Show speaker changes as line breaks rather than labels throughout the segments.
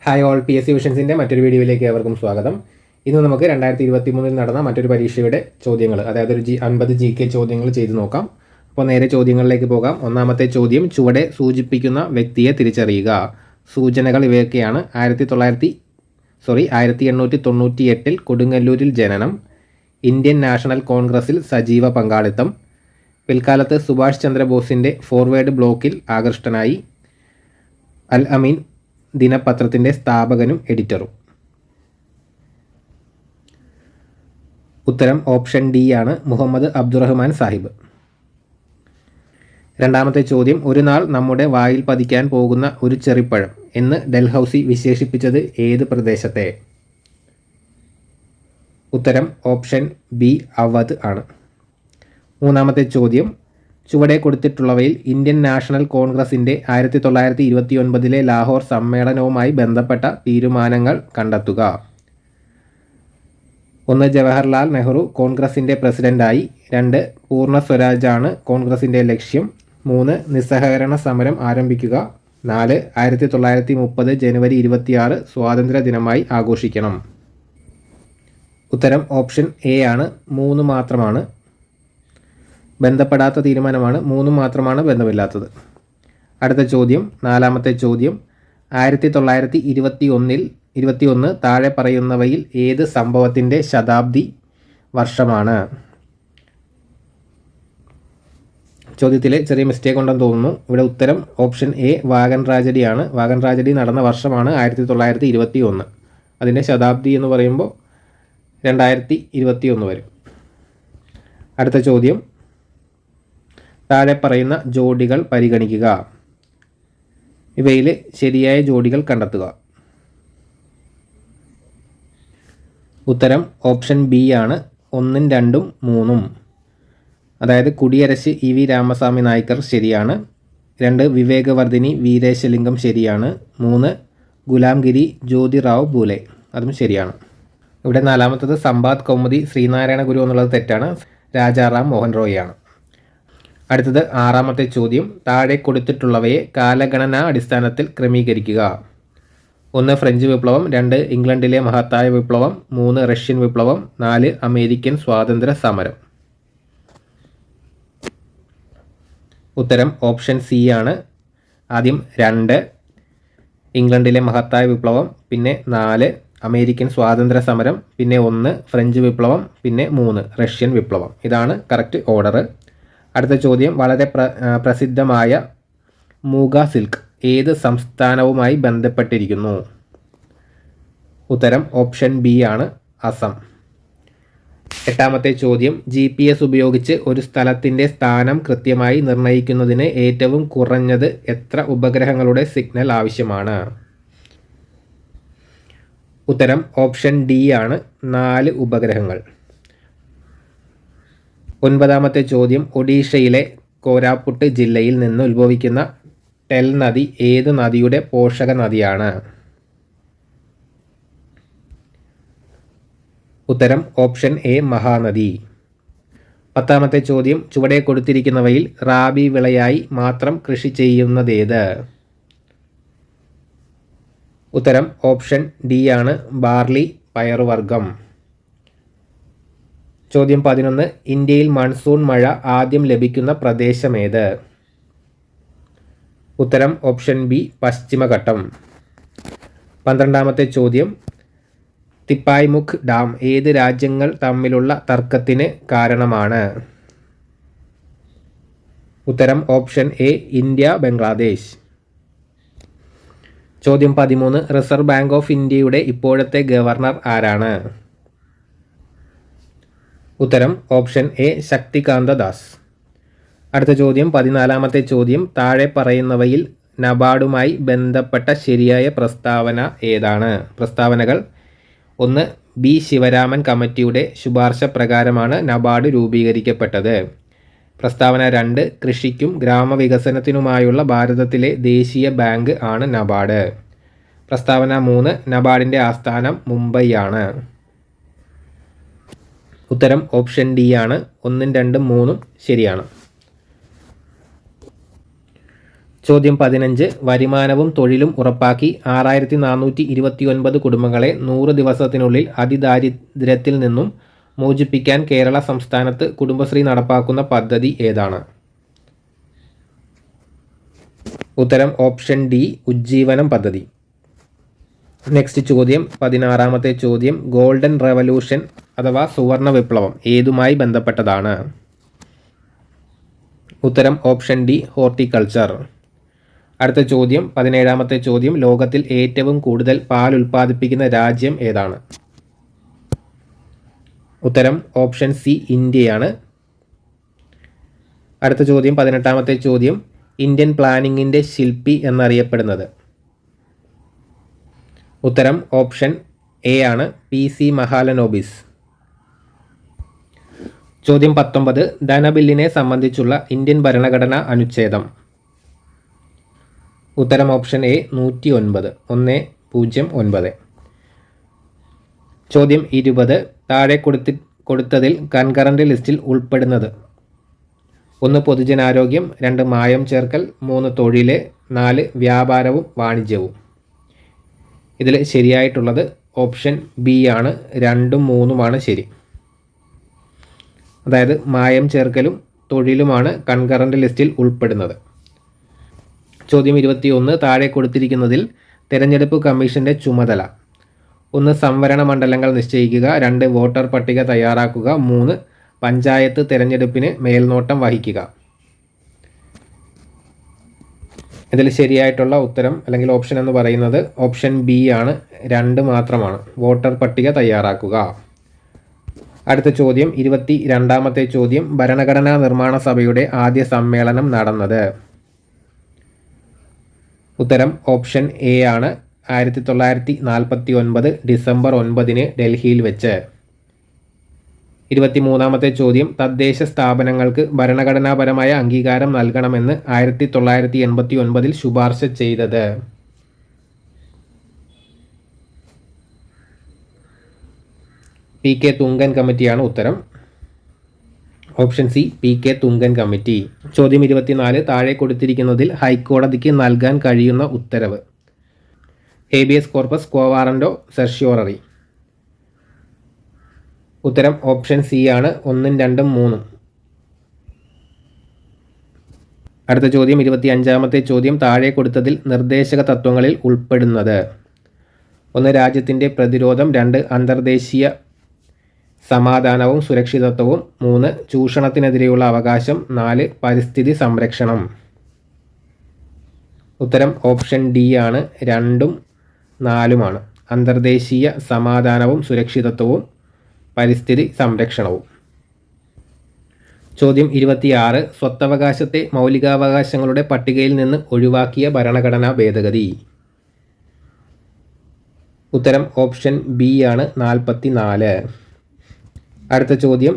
Hi all, PSC വിഷൻസിൻ്റെ മറ്റൊരു വീഡിയോയിലേക്ക് ഏവർക്കും സ്വാഗതം. ഇന്ന് നമുക്ക് 2023 നടന്ന മറ്റൊരു പരീക്ഷയുടെ ചോദ്യങ്ങൾ, അതായത് ഒരു 50 GK ചോദ്യങ്ങൾ ചെയ്ത് നോക്കാം. അപ്പോൾ നേരെ ചോദ്യങ്ങളിലേക്ക് പോകാം. ഒന്നാമത്തെ ചോദ്യം, ചുവടെ സൂചിപ്പിക്കുന്ന വ്യക്തിയെ തിരിച്ചറിയുക. സൂചനകൾ ഇവയൊക്കെയാണ്. 1898 കൊടുങ്ങല്ലൂരിൽ ജനനം, ഇന്ത്യൻ നാഷണൽ കോൺഗ്രസിൽ സജീവ പങ്കാളിത്തം, പിൽക്കാലത്ത് സുഭാഷ് ചന്ദ്രബോസിൻ്റെ ഫോർവേഡ് ബ്ലോക്കിൽ ആകൃഷ്ടനായി, അൽ അമീൻ ദിനപത്രത്തിൻ്റെ സ്ഥാപകനും എഡിറ്ററും. ഉത്തരം ഓപ്ഷൻ ഡി ആണ്, മുഹമ്മദ് അബ്ദുറഹ്മാൻ സാഹിബ്. രണ്ടാമത്തെ ചോദ്യം, ഒരു നാൾ നമ്മുടെ വായിൽ പതിക്കാൻ പോകുന്ന ഒരു ചെറിപ്പഴം എന്ന് ഡൽഹൌസി വിശേഷിപ്പിച്ചത് ഏത് പ്രദേശത്തെ? ഉത്തരം ഓപ്ഷൻ ബി അവധ് ആണ്. മൂന്നാമത്തെ ചോദ്യം, ചുവടെ കൊടുത്തിട്ടുള്ളവയിൽ ഇന്ത്യൻ നാഷണൽ കോൺഗ്രസിൻ്റെ 1929 ലാഹോർ സമ്മേളനവുമായി ബന്ധപ്പെട്ട തീരുമാനങ്ങൾ കണ്ടെത്തുക. 1. ജവഹർലാൽ നെഹ്റു കോൺഗ്രസിൻ്റെ പ്രസിഡന്റായി. 2. പൂർണ്ണ സ്വരാജാണ് കോൺഗ്രസിൻ്റെ ലക്ഷ്യം. 3. നിസ്സഹകരണ സമരം ആരംഭിക്കുക. 4. 1930 ജനുവരി 26 സ്വാതന്ത്ര്യ ദിനമായി ആഘോഷിക്കണം. ഉത്തരം ഓപ്ഷൻ എ ആണ്, 3 മാത്രമാണ്. ബന്ധപ്പെടാത്ത തീരുമാനമാണ്, 3 മാത്രമാണ് ബന്ധമില്ലാത്തത്. അടുത്ത ചോദ്യം, നാലാമത്തെ ചോദ്യം, 1921 താഴെ പറയുന്നവയിൽ ഏത് സംഭവത്തിൻ്റെ ശതാബ്ദി വർഷമാണ്? ചോദ്യത്തിലെ ചെറിയ മിസ്റ്റേക്ക് ഉണ്ടെന്ന് തോന്നുന്നു. ഇവിടെ ഉത്തരം ഓപ്ഷൻ എ വാഗൺ ട്രാജഡിയാണ്. വാഗൺ ട്രാജഡി നടന്ന വർഷമാണ് 1921. അതിൻ്റെ ശതാബ്ദി എന്ന് പറയുമ്പോൾ 2021 വരും. അടുത്ത ചോദ്യം, താഴെ പറയുന്ന ജോഡികൾ പരിഗണിക്കുക. ഇവയിൽ ശരിയായ ജോഡികൾ കണ്ടെത്തുക. ഉത്തരം ഓപ്ഷൻ ബി ആണ്, 1, 2, 3. അതായത് കുടിയരശ് EV രാമസ്വാമി നായ്ക്കർ ശരിയാണ്. 2 വിവേകവർദ്ധിനി വീരേശലിംഗം ശരിയാണ്. 3 ഗുലാംഗിരി ജ്യോതിറാവ് പൂലെ, അതും ശരിയാണ്. ഇവിടെ നാലാമത്തത് സമ്പാദ് കൗമുദി ശ്രീനാരായണ ഗുരു എന്നുള്ളത് തെറ്റാണ്. രാജാറാം മോഹൻ റോയിയാണ്. അടുത്തത് ആറാമത്തെ ചോദ്യം, താഴെ കൊടുത്തിട്ടുള്ളവയെ കാലഗണനാ അടിസ്ഥാനത്തിൽ ക്രമീകരിക്കുക. 1 ഫ്രഞ്ച് വിപ്ലവം, 2 ഇംഗ്ലണ്ടിലെ മഹത്തായ വിപ്ലവം, 3 റഷ്യൻ വിപ്ലവം, 4 അമേരിക്കൻ സ്വാതന്ത്ര്യ സമരം. ഉത്തരം ഓപ്ഷൻ സി ആണ്. ആദ്യം 2 ഇംഗ്ലണ്ടിലെ മഹത്തായ വിപ്ലവം, പിന്നെ 4 അമേരിക്കൻ സ്വാതന്ത്ര്യ സമരം, പിന്നെ 1 ഫ്രഞ്ച് വിപ്ലവം, പിന്നെ 3 റഷ്യൻ വിപ്ലവം. ഇതാണ് കറക്റ്റ് ഓർഡർ. അടുത്ത ചോദ്യം, വളരെ പ്രസിദ്ധമായ മൂഗ സിൽക്ക് ഏത് സംസ്ഥാനവുമായി ബന്ധപ്പെട്ടിരിക്കുന്നു? ഉത്തരം ഓപ്ഷൻ ബി ആണ്, അസം. എട്ടാമത്തെ ചോദ്യം, GPS ഉപയോഗിച്ച് ഒരു സ്ഥലത്തിൻ്റെ സ്ഥാനം കൃത്യമായി നിർണ്ണയിക്കുന്നതിന് ഏറ്റവും കുറഞ്ഞത് എത്ര ഉപഗ്രഹങ്ങളുടെ സിഗ്നൽ ആവശ്യമാണ്? ഉത്തരം ഓപ്ഷൻ ഡി ആണ്, 4 ഉപഗ്രഹങ്ങൾ. ഒൻപതാമത്തെ ചോദ്യം, ഒഡീഷയിലെ കോരാപുട്ട് ജില്ലയിൽ നിന്ന് ഉത്ഭവിക്കുന്ന ടെൽ നദി ഏത് നദിയുടെ പോഷക നദിയാണ്? ഉത്തരം ഓപ്ഷൻ എ മഹാനദി. പത്താമത്തെ ചോദ്യം, ചുവടെ കൊടുത്തിരിക്കുന്നവയിൽ റാബി വിളയായി മാത്രം കൃഷി ചെയ്യുന്നതേത്? ഉത്തരം ഓപ്ഷൻ ഡി ആണ്, ബാർലി പയറുവർഗം. ചോദ്യം 11, ഇന്ത്യയിൽ മൺസൂൺ മഴ ആദ്യം ലഭിക്കുന്ന പ്രദേശമേത്? ഉത്തരം ഓപ്ഷൻ ബി പശ്ചിമഘട്ടം. 12ാമത്തെ ചോദ്യം, തിപ്പായ്മുഖ് ഡാം ഏത് രാജ്യങ്ങൾ തമ്മിലുള്ള തർക്കത്തിന് കാരണമാണ്? ഉത്തരം ഓപ്ഷൻ എ ഇന്ത്യ ബംഗ്ലാദേശ്. ചോദ്യം 13, റിസർവ് ബാങ്ക് ഓഫ് ഇന്ത്യയുടെ ഇപ്പോഴത്തെ ഗവർണർ ആരാണ്? ഉത്തരം ഓപ്ഷൻ എ ശക്തികാന്ത ദാസ്. അടുത്ത ചോദ്യം 14ാമത്തെ ചോദ്യം, താഴെ പറയുന്നവയിൽ നബാർഡുമായി ബന്ധപ്പെട്ട ശരിയായ പ്രസ്താവന ഏതാണ്? പ്രസ്താവനകൾ: 1 ബി ശിവരാമൻ കമ്മിറ്റിയുടെ ശുപാർശ പ്രകാരമാണ് നബാർഡ് രൂപീകരിക്കപ്പെട്ടത്. പ്രസ്താവന 2 കൃഷിക്കും ഗ്രാമവികസനത്തിനുമായുള്ള ഭാരതത്തിലെ ദേശീയ ബാങ്ക് ആണ് നബാർഡ്. പ്രസ്താവന 3 നബാർഡിൻ്റെ ആസ്ഥാനം മുംബൈ ആണ്. ഉത്തരം ഓപ്ഷൻ ഡി ആണ്, 1, 2, 3 ശരിയാണ്. ചോദ്യം 15. വരുമാനവും തൊഴിലും ഉറപ്പാക്കി 6429 കുടുംബങ്ങളെ 100 ദിവസത്തിനുള്ളിൽ അതിദാരിദ്ര്യത്തിൽ നിന്നും മോചിപ്പിക്കാൻ കേരള സംസ്ഥാനത്ത് കുടുംബശ്രീ നടപ്പാക്കുന്ന പദ്ധതി ഏതാണ്? ഉത്തരം ഓപ്ഷൻ ഡി, ഉജ്ജീവനം പദ്ധതി. നെക്സ്റ്റ് ചോദ്യം 16. ചോദ്യം, ഗോൾഡൻ റെവല്യൂഷൻ അഥവാ സുവർണ വിപ്ലവം ഏതുമായി ബന്ധപ്പെട്ടതാണ്? ഉത്തരം ഓപ്ഷൻ ഡി, ഹോർട്ടിക്കൾച്ചർ. അടുത്ത ചോദ്യം 17. ചോദ്യം, ലോകത്തിൽ ഏറ്റവും കൂടുതൽ പാൽ ഉൽപ്പാദിപ്പിക്കുന്ന രാജ്യം ഏതാണ്? ഉത്തരം ഓപ്ഷൻ സി, ഇന്ത്യയാണ്. അടുത്ത ചോദ്യം 18. ചോദ്യം, ഇന്ത്യൻ പ്ലാനിങ്ങിൻ്റെ ശില്പി എന്നറിയപ്പെടുന്നത്? ഉത്തരം ഓപ്ഷൻ എ ആണ്, PC മഹാലനോബിസ്. ചോദ്യം 19. ധനബില്ലിനെ സംബന്ധിച്ചുള്ള ഇന്ത്യൻ ഭരണഘടനാ അനുച്ഛേദം? ഉത്തരം ഓപ്ഷൻ എ, 109, 109. ചോദ്യം 20. താഴെ കൊടുത്തതിൽ കൺകറന്റ് ലിസ്റ്റിൽ ഉൾപ്പെടുന്നത്? 1 പൊതുജനാരോഗ്യം, 2 മായം ചേർക്കൽ, 3 തൊഴിൽ, 4 വ്യാപാരവും വാണിജ്യവും. ഇതിൽ ശരിയായിട്ടുള്ളത് ഓപ്ഷൻ ബി ആണ്, 2ഉം 3ഉമാണ് ശരി. അതായത് മായം ചേർക്കലും തൊഴിലുമാണ് കൺകറന്റ് ലിസ്റ്റിൽ ഉൾപ്പെടുന്നത്. ചോദ്യം 21. താഴെ കൊടുത്തിരിക്കുന്നതിൽ തെരഞ്ഞെടുപ്പ് കമ്മീഷൻ്റെ ചുമതല? 1 സംവരണ മണ്ഡലങ്ങൾ നിശ്ചയിക്കുക, 2 വോട്ടർ പട്ടിക തയ്യാറാക്കുക, 3 പഞ്ചായത്ത് തെരഞ്ഞെടുപ്പിന് മേൽനോട്ടം വഹിക്കുക. ഇതിൽ ശരിയായിട്ടുള്ള ഉത്തരം അല്ലെങ്കിൽ ഓപ്ഷൻ എന്ന് പറയുന്നത് ഓപ്ഷൻ ബി ആണ്, 2 മാത്രമാണ്, വോട്ടർ പട്ടിക തയ്യാറാക്കുക. അടുത്ത ചോദ്യം 22. ചോദ്യം, ഭരണഘടനാ നിർമ്മാണ സഭയുടെ ആദ്യ സമ്മേളനം നടന്നത്? ഉത്തരം ഓപ്ഷൻ എ ആണ്, 1949 ഡിസംബർ 9 ഡൽഹിയിൽ വെച്ച്. 23. ചോദ്യം, തദ്ദേശ സ്ഥാപനങ്ങൾക്ക് ഭരണഘടനാപരമായ അംഗീകാരം നൽകണമെന്ന് 1989 ശുപാർശ ചെയ്തത്? PK തുങ്കൻ കമ്മിറ്റിയാണ് ഉത്തരം. Option C, PK Thungon committee. ചോദ്യം 24. താഴെ കൊടുത്തിരിക്കുന്നതിൽ ഹൈക്കോടതിക്ക് നൽകാൻ കഴിയുന്ന ഉത്തരവ്? Habeas corpus, quo certiorari. ഉത്തരം ഓപ്ഷൻ സി ആണ്, 1ഉം 2ഉം 3ഉം. അടുത്ത ചോദ്യം 25. ചോദ്യം, താഴെ കൊടുത്തതിൽ നിർദ്ദേശക തത്വങ്ങളിൽ ഉൾപ്പെടുന്നത്? 1 രാജ്യത്തിൻ്റെ പ്രതിരോധം, 2 അന്തർദേശീയ സമാധാനവും സുരക്ഷിതത്വവും, 3 ചൂഷണത്തിനെതിരെയുള്ള അവകാശം, 4 പരിസ്ഥിതി സംരക്ഷണം. ഉത്തരം ഓപ്ഷൻ ഡി ആണ്, 2ഉം 4ഉമാണ്, അന്തർദേശീയ സമാധാനവും സുരക്ഷിതത്വവും പരിസ്ഥിതി സംരക്ഷണവും. ചോദ്യം 26. സ്വത്തവകാശത്തെ മൗലികാവകാശങ്ങളുടെ പട്ടികയിൽ നിന്ന് ഒഴിവാക്കിയ ഭരണഘടനാ ഭേദഗതി? ഉത്തരം ഓപ്ഷൻ ബി ആണ്, 44. അടുത്ത ചോദ്യം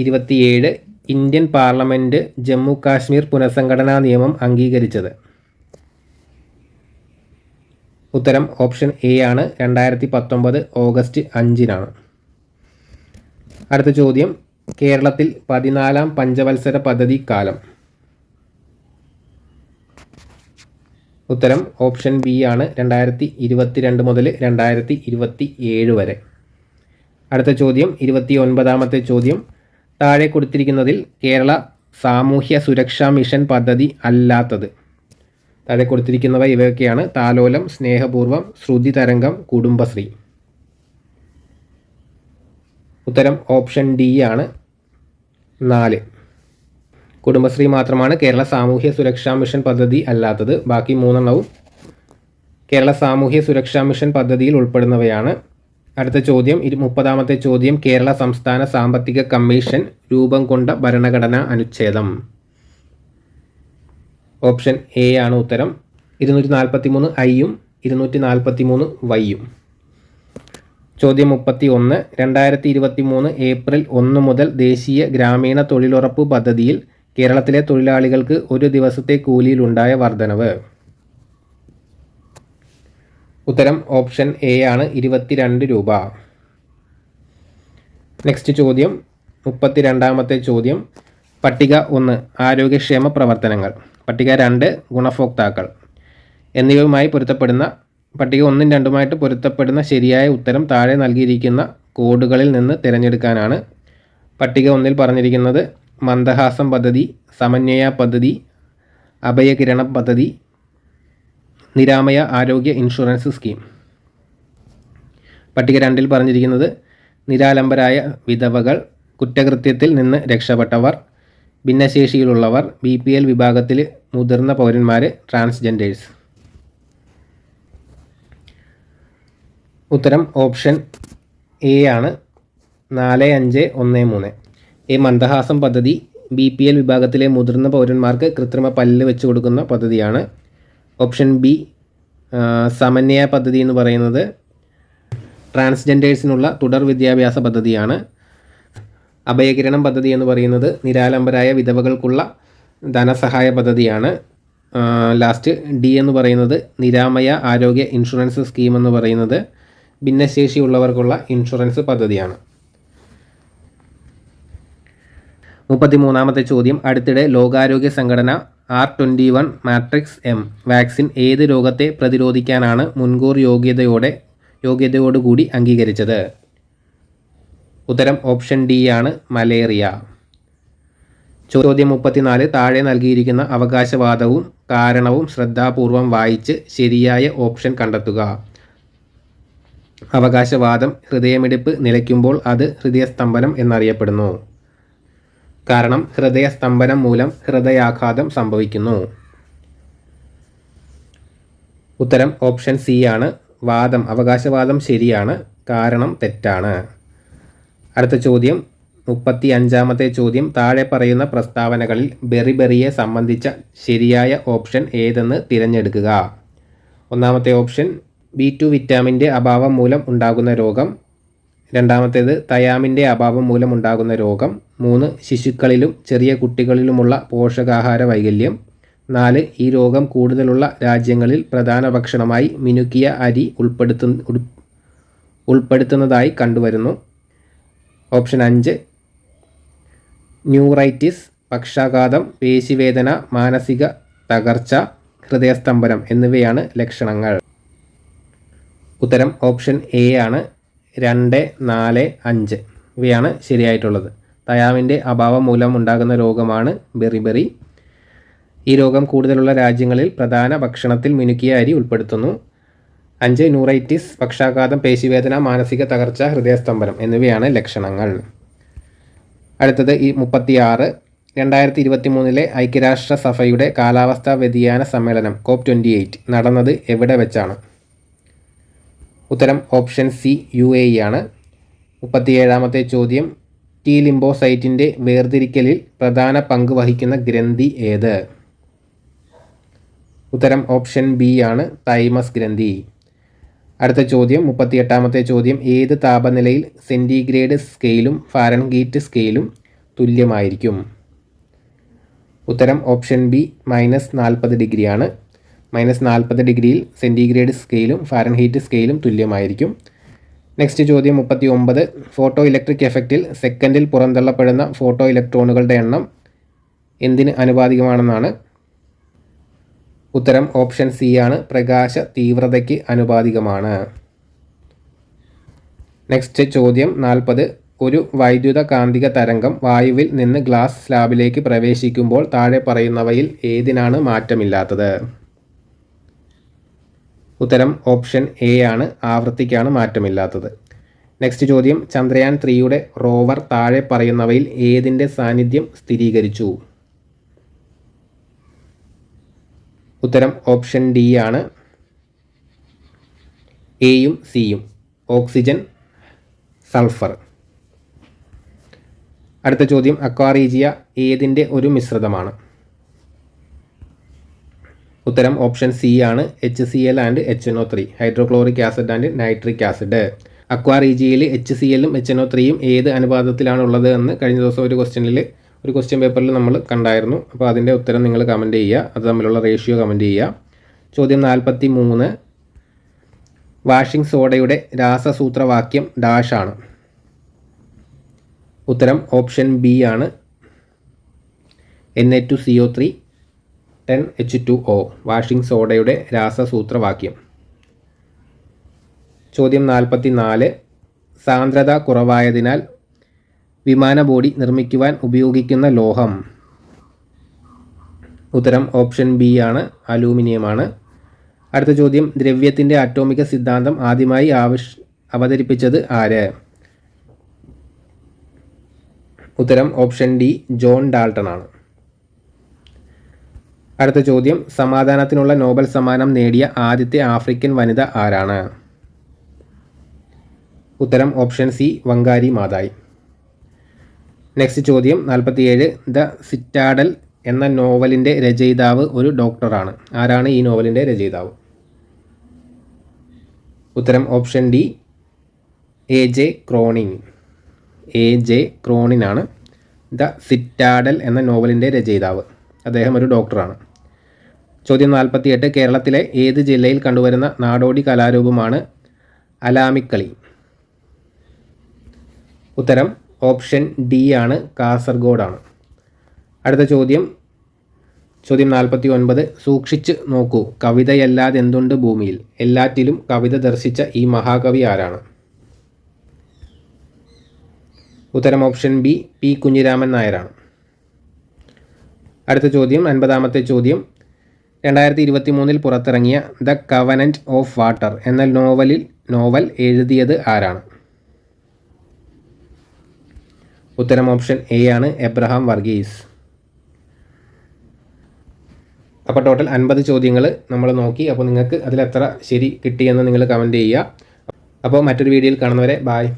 27. ഇന്ത്യൻ പാർലമെൻറ്റ് ജമ്മു കാശ്മീർ പുനഃസംഘടനാ നിയമം അംഗീകരിച്ചത്? ഉത്തരം ഓപ്ഷൻ എ ആണ്, 2019 ഓഗസ്റ്റ് 5 അടുത്ത ചോദ്യം, കേരളത്തിൽ 14ാം പഞ്ചവത്സര പദ്ധതി കാലം? ഉത്തരം ഓപ്ഷൻ ബി ആണ്, 2022 മുതൽ 2027 വരെ. അടുത്ത ചോദ്യം 29. ചോദ്യം, താഴെ കൊടുത്തിരിക്കുന്നതിൽ കേരള സാമൂഹ്യ സുരക്ഷാ മിഷൻ പദ്ധതി അല്ലാത്തത്? താഴെ കൊടുത്തിരിക്കുന്നവ ഇവയൊക്കെയാണ്: താലോലം, സ്നേഹപൂർവം, ശ്രുതി തരംഗം, കുടുംബശ്രീ. ഉത്തരം ഓപ്ഷൻ ഡി ആണ്, 4. കുടുംബശ്രീ മാത്രമാണ് കേരള സാമൂഹ്യ സുരക്ഷാ മിഷൻ പദ്ധതി അല്ലാത്തത്. ബാക്കി 3 കേരള സാമൂഹ്യ സുരക്ഷാ മിഷൻ പദ്ധതിയിൽ ഉൾപ്പെടുന്നവയാണ്. അടുത്ത ചോദ്യം 30. ചോദ്യം, കേരള സംസ്ഥാന സാമ്പത്തിക കമ്മീഷൻ രൂപം കൊണ്ട ഭരണഘടനാ അനുച്ഛേദം? ഓപ്ഷൻ എ ആണ് ഉത്തരം, 243 ഐയും 243 വൈയും. ചോദ്യം 31. 2023 ഏപ്രിൽ 1 മുതൽ ദേശീയ ഗ്രാമീണ തൊഴിലുറപ്പ് പദ്ധതിയിൽ കേരളത്തിലെ തൊഴിലാളികൾക്ക് ഒരു ദിവസത്തെ കൂലിയിലുണ്ടായ വർധനവ്? ഉത്തരം ഓപ്ഷൻ എ ആണ്, 22 രൂപ. നെക്സ്റ്റ് ചോദ്യം 32. ചോദ്യം, പട്ടിക 1 ആരോഗ്യക്ഷേമ പ്രവർത്തനങ്ങൾ. പട്ടിക 2 ഗുണഭോക്താക്കൾ എന്നിവയുമായി പൊരുത്തപ്പെടുന്ന പട്ടിക 1ഉം 2ഉമായിട്ട് പൊരുത്തപ്പെടുന്ന ശരിയായ ഉത്തരം താഴെ നൽകിയിരിക്കുന്ന കോഡുകളിൽ നിന്ന് തിരഞ്ഞെടുക്കാനാണ്. പട്ടിക 1ൽ പറഞ്ഞിരിക്കുന്നത് മന്ദഹാസം പദ്ധതി, സമന്വയ പദ്ധതി, അഭയകിരണം പദ്ധതി, നിരാമയ ആരോഗ്യ ഇൻഷുറൻസ് സ്കീം. പട്ടിക 2ൽ പറഞ്ഞിരിക്കുന്നത് നിരാലംബരായ വിധവകൾ, കുറ്റകൃത്യത്തിൽ നിന്ന് രക്ഷപ്പെട്ടവർ, ഭിന്നശേഷിയിലുള്ളവർ, BPL വിഭാഗത്തിൽ മുതിർന്ന പൗരന്മാർ, ട്രാൻസ്ജെൻഡേഴ്സ്. ഉത്തരം ഓപ്ഷൻ എ ആണ് 4513. ഈ മന്ദഹാസം പദ്ധതി BPL വിഭാഗത്തിലെ മുതിർന്ന പൗരന്മാർക്ക് കൃത്രിമ പല്ല് വെച്ച് കൊടുക്കുന്ന പദ്ധതിയാണ്. ഓപ്ഷൻ ബി സമന്വയ പദ്ധതി എന്ന് പറയുന്നത് ട്രാൻസ്ജെൻഡേഴ്സിനുള്ള തുടർ വിദ്യാഭ്യാസ പദ്ധതിയാണ്. അഭയകിരണം പദ്ധതി എന്ന് പറയുന്നത് നിരാലംബരായ വിധവകൾക്കുള്ള ധനസഹായ പദ്ധതിയാണ്. ലാസ്റ്റ് ഡി എന്ന് പറയുന്നത് നിരാമയ ആരോഗ്യ ഇൻഷുറൻസ് സ്കീം എന്ന് പറയുന്നത് ഭിന്നശേഷിയുള്ളവർക്കുള്ള ഇൻഷുറൻസ് പദ്ധതിയാണ്. 33ാമത്തെ ചോദ്യം, അടുത്തിടെ ലോകാരോഗ്യ സംഘടന R21 മാട്രിക്സ് M വാക്സിൻ ഏത് രോഗത്തെ പ്രതിരോധിക്കാനാണ് മുൻകൂർ യോഗ്യതയോടുകൂടി അംഗീകരിച്ചത്? ഉത്തരം ഓപ്ഷൻ ഡി ആണ് മലേറിയ. ചോദ്യം 34, താഴെ നൽകിയിരിക്കുന്ന അവകാശവാദവും കാരണവും ശ്രദ്ധാപൂർവം വായിച്ച് ശരിയായ ഓപ്ഷൻ കണ്ടെത്തുക. അവകാശവാദം, ഹൃദയമിടിപ്പ് നിലയ്ക്കുമ്പോൾ അത് ഹൃദയസ്തംഭനം എന്നറിയപ്പെടുന്നു. കാരണം ഹൃദയസ്തംഭനം മൂലം ഹൃദയാഘാതം സംഭവിക്കുന്നു. ഉത്തരം ഓപ്ഷൻ സി ആണ് വാദം. അവകാശവാദം ശരിയാണ്, കാരണം തെറ്റാണ്. അടുത്ത ചോദ്യം 35ാമത്തെ ചോദ്യം, താഴെ പറയുന്ന പ്രസ്താവനകളിൽ ബെറിബെറിയെ സംബന്ധിച്ച ശരിയായ ഓപ്ഷൻ ഏതെന്ന് തിരഞ്ഞെടുക്കുക. ഒന്നാമത്തെ ഓപ്ഷൻ B2 വിറ്റാമിൻ്റെ അഭാവം മൂലം ഉണ്ടാകുന്ന രോഗം. രണ്ടാമത്തേത് തയാമിൻ്റെ അഭാവം മൂലം ഉണ്ടാകുന്ന രോഗം. 3 ശിശുക്കളിലും ചെറിയ കുട്ടികളിലുമുള്ള പോഷകാഹാര വൈകല്യം. 4 ഈ രോഗം കൂടുതലുള്ള രാജ്യങ്ങളിൽ പ്രധാന ഭക്ഷണമായി മിനുക്കിയ അരി ഉൾപ്പെടുത്തുന്നതായി കണ്ടുവരുന്നു. ഓപ്ഷൻ 5 ന്യൂറൈറ്റിസ്, പക്ഷാഘാതം, പേശിവേദന, മാനസിക തകർച്ച, ഹൃദയസ്തംഭനം എന്നിവയാണ് ലക്ഷണങ്ങൾ. ഉത്തരം ഓപ്ഷൻ എ ആണ് 2, 4, 5 ഇവയാണ് ശരിയായിട്ടുള്ളത്. തയാമിൻ്റെ അഭാവം മൂലം ഉണ്ടാകുന്ന രോഗമാണ് ബെറിബെറി. ഈ രോഗം കൂടുതലുള്ള രാജ്യങ്ങളിൽ പ്രധാന ഭക്ഷണത്തിൽ മിനുക്കിയ അരി ഉൾപ്പെടുത്തുന്നു. 5 ന്യൂറൈറ്റിസ്, പക്ഷാഘാതം, പേശിവേദന, മാനസിക തകർച്ച, ഹൃദയസ്തംഭനം എന്നിവയാണ് ലക്ഷണങ്ങൾ. അടുത്തത് 36, 2023 ഐക്യരാഷ്ട്രസഭയുടെ കാലാവസ്ഥാ വ്യതിയാന സമ്മേളനം COP28 നടന്നത് എവിടെ വെച്ചാണ്? ഉത്തരം ഓപ്ഷൻ സി UAE ആണ്. 37ാമത്തെ ചോദ്യം, T ലിംബോസൈറ്റിൻ്റെ വേർതിരിക്കലിൽ പ്രധാന പങ്ക് വഹിക്കുന്ന ഗ്രന്ഥി ഏത്? ഉത്തരം ഓപ്ഷൻ ബി ആണ് തൈമസ് ഗ്രന്ഥി. അടുത്ത ചോദ്യം 38ാമത്തെ ചോദ്യം, ഏത് താപനിലയിൽ സെൻറ്റിഗ്രേഡ് സ്കെയിലും ഫാരൻഹീറ്റ് സ്കെയിലും തുല്യമായിരിക്കും? ഉത്തരം ഓപ്ഷൻ ബി -40 ഡിഗ്രിയാണ്. -40 ഡിഗ്രിയിൽ സെൻറ്റിഗ്രേഡ് സ്കെയിലും ഫാരൻഹീറ്റ് സ്കെയിലും തുല്യമായിരിക്കും. നെക്സ്റ്റ് ചോദ്യം 39, ഫോട്ടോ ഇലക്ട്രിക് എഫക്റ്റിൽ സെക്കൻഡിൽ പുറന്തള്ളപ്പെടുന്ന ഫോട്ടോ ഇലക്ട്രോണുകളുടെ എണ്ണം എന്തിന് ആനുപാതികമാണെന്നാണ്? ഉത്തരം ഓപ്ഷൻ സി ആണ് പ്രകാശ തീവ്രതയ്ക്ക് ആനുപാതികമാണ്. നെക്സ്റ്റ് ചോദ്യം 40, ഒരു വൈദ്യുത കാന്തിക തരംഗം വായുവിൽ നിന്ന് ഗ്ലാസ് സ്ലാബിലേക്ക് പ്രവേശിക്കുമ്പോൾ താഴെ പറയുന്നവയിൽ ഏതിനാണ് മാറ്റമില്ലാത്തത്? ഉത്തരം ഓപ്ഷൻ എ ആണ് ആവൃത്തിക്കാണ് മാറ്റമില്ലാത്തത്. നെക്സ്റ്റ് ചോദ്യം, ചന്ദ്രയാൻ 3യുടെ റോവർ താഴെ പറയുന്നവയിൽ ഏതിൻ്റെ സാന്നിധ്യം സ്ഥിരീകരിച്ചു? ഉത്തരം ഓപ്ഷൻ ഡി ആണ് എയും സിയും, ഓക്സിജൻ, സൾഫർ. അടുത്ത ചോദ്യം, അക്വാറീജിയ ഏതിൻ്റെ ഒരു മിശ്രിതമാണ്? ഉത്തരം ഓപ്ഷൻ സി ആണ് HCl and HNO3, hydrochloric acid and nitric acid. അക്വാറീജിയയിൽ HCl-ഉം HNO3-യും ഏത് അനുപാതത്തിലാണുള്ളത് എന്ന് കഴിഞ്ഞ ദിവസം ഒരു ക്വസ്റ്റ്യൻ പേപ്പറിൽ നമ്മൾ കണ്ടായിരുന്നു. അപ്പോൾ അതിൻ്റെ ഉത്തരം നിങ്ങൾ കമൻറ്റ് ചെയ്യുക, അത് തമ്മിലുള്ള റേഷ്യോ കമൻറ്റ് ചെയ്യുക. ചോദ്യം 43, വാഷിംഗ് സോഡയുടെ രാസസൂത്രവാക്യം ഡാഷ് ആണ്. ഉത്തരം ഓപ്ഷൻ ബി ആണ് Na2CO3 10H2O വാഷിംഗ് സോഡയുടെ രാസസൂത്രവാക്യം. ചോദ്യം 44. സാന്ദ്രത കുറവായതിനാൽ വിമാന ബോഡി നിർമ്മിക്കുവാൻ ഉപയോഗിക്കുന്ന ലോഹം. ഉത്തരം ഓപ്ഷൻ ബി ആണ്, അലൂമിനിയമാണ്. അടുത്ത ചോദ്യം, ദ്രവ്യത്തിൻ്റെ ആറ്റോമിക സിദ്ധാന്തം ആദ്യമായി അവതരിപ്പിച്ചത് ആര്? ഉത്തരം ഓപ്ഷൻ ഡി, ജോൺ ഡാൾട്ടൺ ആണ്. അടുത്ത ചോദ്യം, സമാധാനത്തിനുള്ള നോബൽ സമ്മാനം നേടിയ ആദ്യത്തെ ആഫ്രിക്കൻ വനിത ആരാണ്? ഉത്തരം ഓപ്ഷൻ സി, വങ്കാരി മാതായി. നെക്സ്റ്റ് ചോദ്യം 47. ദ സിറ്റാഡൽ എന്ന നോവലിൻ്റെ രചയിതാവ് ഒരു ഡോക്ടറാണ്. ആരാണ് ഈ നോവലിൻ്റെ രചയിതാവ്? ഉത്തരം option D, A.J. Cronin. A.J. ക്രോണിനാണ് ദ സിറ്റാഡൽ എന്ന നോവലിൻ്റെ രചയിതാവ്. അദ്ദേഹം ഒരു ഡോക്ടറാണ്. ചോദ്യം 48. കേരളത്തിലെ ഏത് ജില്ലയിൽ കണ്ടുവരുന്ന നാടോടി കലാരൂപമാണ് അലാമിക്കളി? ഉത്തരം ഓപ്ഷൻ ഡി ആണ്, കാസർഗോഡാണ്. അടുത്ത ചോദ്യം 49. സൂക്ഷിച്ച് നോക്കൂ, കവിതയല്ലാതെന്തുണ്ട് ഭൂമിയിൽ? എല്ലാറ്റിലും കവിത ദർശിച്ച ഈ മഹാകവി ആരാണ്? ഉത്തരം ഓപ്ഷൻ ബി, പി കുഞ്ഞിരാമൻ നായരാണ്. അടുത്ത ചോദ്യം 50. ചോദ്യം, 2023 പുറത്തിറങ്ങിയ ദ കവനൻറ്റ് ഓഫ് വാട്ടർ എന്ന നോവൽ എഴുതിയത് ആരാണ്? ഉത്തരം ഓപ്ഷൻ എ ആണ്, എബ്രഹാം വർഗീസ്. അപ്പോൾ ടോട്ടൽ 50 ചോദ്യങ്ങൾ നമ്മൾ നോക്കി. അപ്പോൾ നിങ്ങൾക്ക് അതിലെത്ര ശരി കിട്ടിയെന്ന് നിങ്ങൾ കമൻറ്റ് ചെയ്യുക. അപ്പോൾ മറ്റൊരു വീഡിയോയിൽ കാണുന്നവരെ ബായ്.